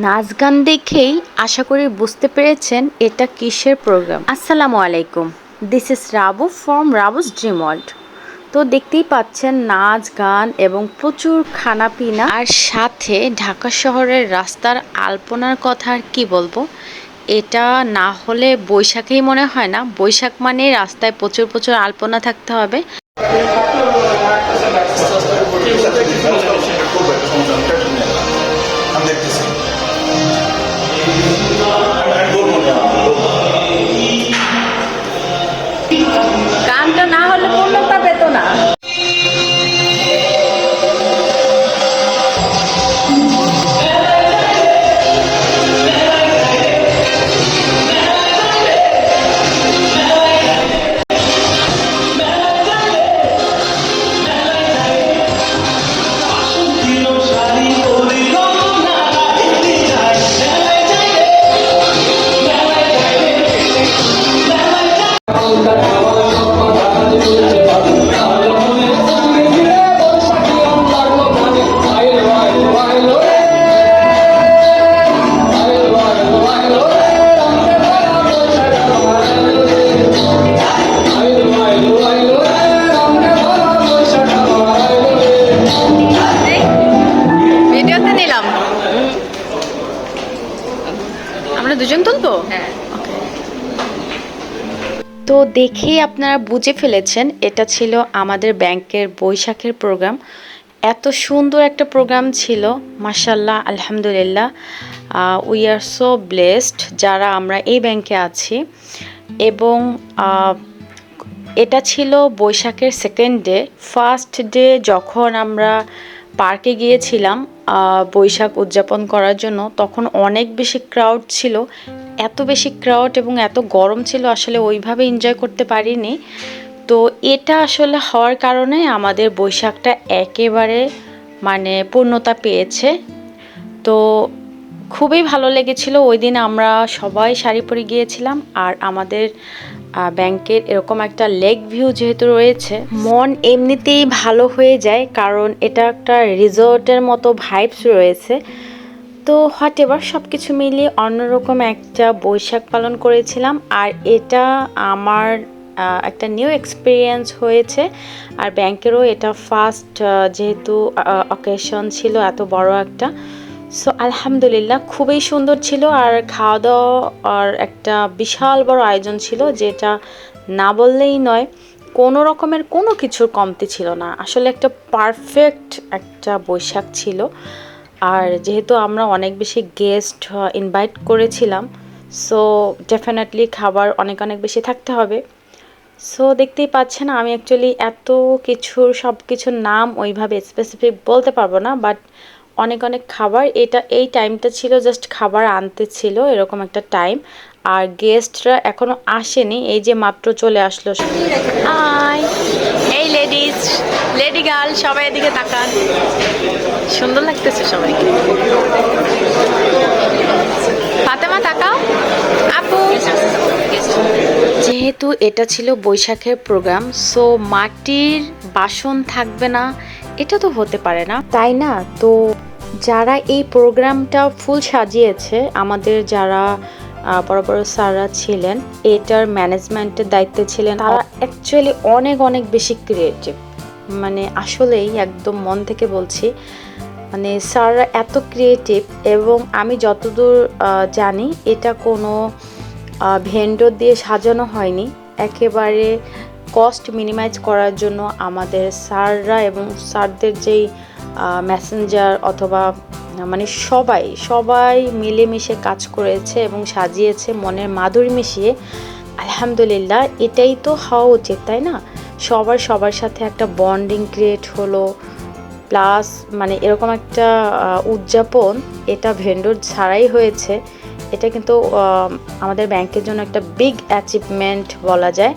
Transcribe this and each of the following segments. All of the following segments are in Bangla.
নাচ গান দেখেই আশা করি বুঝতে পেরেছেন এটা কিসের প্রোগ্রাম। আসসালামু আলাইকুম, this is Rabu from Rabu's dream world. তো দেখতেই পাচ্ছেন নাচ গান এবং প্রচুর খানাপিনা, আর সাথে ঢাকা শহরের রাস্তার আলপনার কথা আর কি বলবো। এটা না হলে বৈশাখেই মনে হয় না। বৈশাখ মানে রাস্তায় প্রচুর প্রচুর আলপনা থাকতে হবে। গানটা না হলে পূর্ণতা পেত না। দুজন তুলবো। তো দেখেই আপনারা বুঝে ফেলেছেন এটা ছিল আমাদের ব্যাংকের বৈশাখের প্রোগ্রাম। এত সুন্দর একটা প্রোগ্রাম ছিল, মাশাআল্লাহ, আলহামদুলিল্লাহ। উই আর সো ব্লেসড যারা আমরা এই ব্যাংকে আছি। এবং এটা ছিল বৈশাখের সেকেন্ড ডে। ফার্স্ট ডে যখন আমরা পার্কে গিয়েছিলাম বৈশাখ উদযাপন করার জন্য, তখন অনেক বেশি ক্রাউড ছিল। এত বেশি ক্রাউড এবং এত গরম ছিল, আসলে ওইভাবে এনজয় করতে পারিনি। তো এটা আসলে হওয়ার কারণে আমাদের বৈশাখটা একেবারে পূর্ণতা পেয়েছে। তো খুবই ভালো লেগেছিল। ওই দিন আমরা সবাই শাড়ি পরে গিয়েছিলাম, আর আমাদের ব্যাংকের এরকম একটা লেক ভিউ যেহেতু রয়েছে, মন এমনিতেই ভালো হয়ে যায়, কারণ এটা একটা রিসোর্টের মতো ভাইবস রয়েছে। তো হোয়াট এভার, সব কিছু মিলিয়ে অন্যরকম একটা বৈশাখ পালন করেছিলাম। আর এটা আমার একটা নিউ এক্সপিরিয়েন্স হয়েছে। আর ব্যাংকেরও এটা ফার্স্ট যেহেতু অকেশন ছিল এত বড় একটা। সো আলহামদুলিল্লাহ, খুবই সুন্দর ছিল। আর খাওয়া দাওয়ার একটা বিশাল বড় আয়োজন ছিল, যেটা না বললেই নয়। কোনো রকমের কোনো কিছুর কমতি ছিল না। আসলে একটা পারফেক্ট একটা বৈশাখ ছিল। আর যেহেতু আমরা অনেক বেশি গেস্ট ইনভাইট করেছিলাম, সো ডেফিনেটলি খাবার অনেক অনেক বেশি থাকতে হবে। সো দেখতেই পাচ্ছেন, আমি অ্যাকচুয়ালি এত কিছুর সব কিছুর নাম ওইভাবে স্পেসিফিক বলতে পারবো না, বাট অনেক অনেক খাবার। এই টাইমটা ছিল জাস্ট খাবার আনতে ছিল, এরকম একটা টাইম। আর গেস্টরা এখনো আসেনি, এই যে মাত্র চলে আসলো। হাই, এই লেডি গার্ল সবাই এদিকে তাকান, সুন্দর লাগতেছে সবাইকে। ফাতেমা তাকাও, আপু। যেহেতু এটা ছিল বৈশাখের প্রোগ্রাম, সো মাটির বাসন থাকবে না এটা তো হতে পারে না, তাই না? তো যারা এই প্রোগ্রামটা ফুল সাজিয়েছে, আমাদের যারা বড় বড় স্যাররা ছিলেন, এটার ম্যানেজমেন্টের দায়িত্বে ছিলেন, তারা অ্যাকচুয়ালি অনেক অনেক বেশি ক্রিয়েটিভ। আসলেই একদম মন থেকে বলছি, স্যাররা এত ক্রিয়েটিভ। এবং আমি যতদূর জানি, এটা কোনো ভেন্ডর দিয়ে সাজানো হয়নি। একেবারে কস্ট মিনিমাইজ করার জন্য আমাদের স্যাররা এবং স্যারদের যেই মেসেঞ্জার অথবা সবাই মিলেমিশে কাজ করেছে এবং সাজিয়েছে মনের মাধুরী মিশিয়ে। আলহামদুলিল্লাহ, এটাই তো হওয়া উচিত, তাই না? সবার সাথে একটা বন্ডিং ক্রিয়েট হলো, প্লাস এরকম একটা উদযাপন, এটা ভেন্ডর ছাড়াই হয়েছে। এটা কিন্তু আমাদের ব্যাংকের জন্য একটা বিগ অ্যাচিভমেন্ট বলা যায়।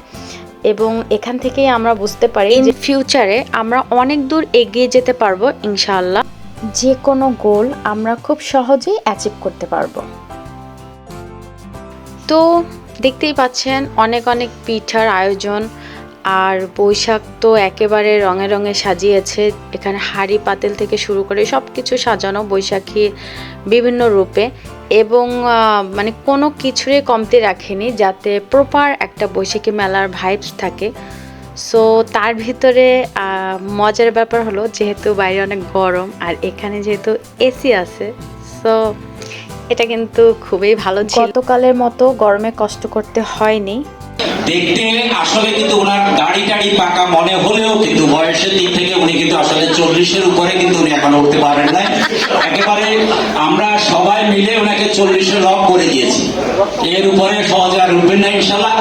এবং এখান থেকেই আমরা বুঝতে পারি যে ফিউচারে আমরা অনেক দূর এগিয়ে যেতে পারবো ইনশাআল্লাহ। যে কোনো গোল আমরা খুব সহজেই অ্যাচিভ করতে পারবো। তো দেখতেই পাচ্ছেন অনেক অনেক পিঠার আয়োজন, আর বৈশাখ তো একেবারে রঙে রঙে সাজিয়েছে। এখানে হাঁড়ি পাতিল থেকে শুরু করে সব কিছু সাজানো বৈশাখীর বিভিন্ন রূপে, এবং মানে কোনো কিছুরই কমতি রাখেনি যাতে প্রপার একটা বৈশাখী মেলার ভাইবস থাকে। সো তার ভিতরে মজার ব্যাপার হলো, যেহেতু বাইরে অনেক গরম আর এখানে যেহেতু এসি আছে, সো এটা কিন্তু খুবই ভালো ছিল। গতকালের মতো গরমে কষ্ট করতে হয়নি। দেখতে আসলে কিন্তু ওনার দাড়ি টাড়ি পাকা মনে হলেও কিন্তু বয়সের দিক থেকে উনি কিন্তু আসলে 40-এর উপরে কিন্তু উনি এখন উঠতে পারেন না একেবারে। আমরা সবাই মিলে ওনাকে 40-এ লক করে দিয়েছি, এর উপরে সহজে আর উঠবেন না ইনশাল্লাহ।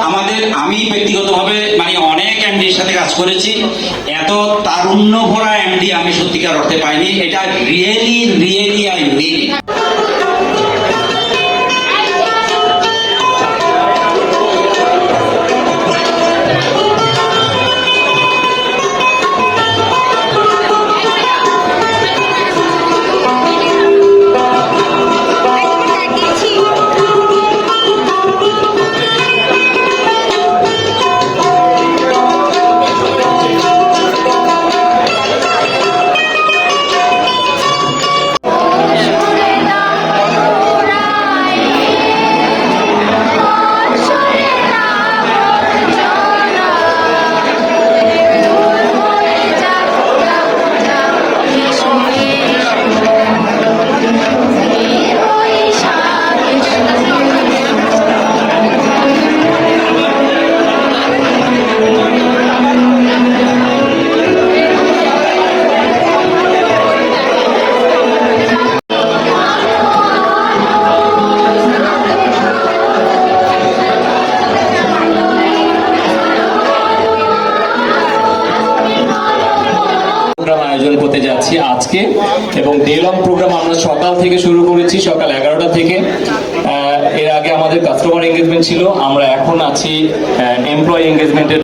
আমি ব্যক্তিগতভাবে মানে অনেক এমডির সাথে কাজ করেছি, এত তারুণ্য ভরা এমডি আমি সত্যিকার অর্থে পাইনি। এটা রিয়েলি আই মিন। আয়োজন করতে যাচ্ছি আজকে, এবং ডে লং প্রোগ্রাম আমরা সকাল থেকে শুরু করেছি, সকাল 11টা থেকে। এর আগে আমাদের কাস্টমার এঙ্গেজমেন্ট ছিল, আমরা এখন আছি এমপ্লয়ি এঙ্গেজমেন্টের।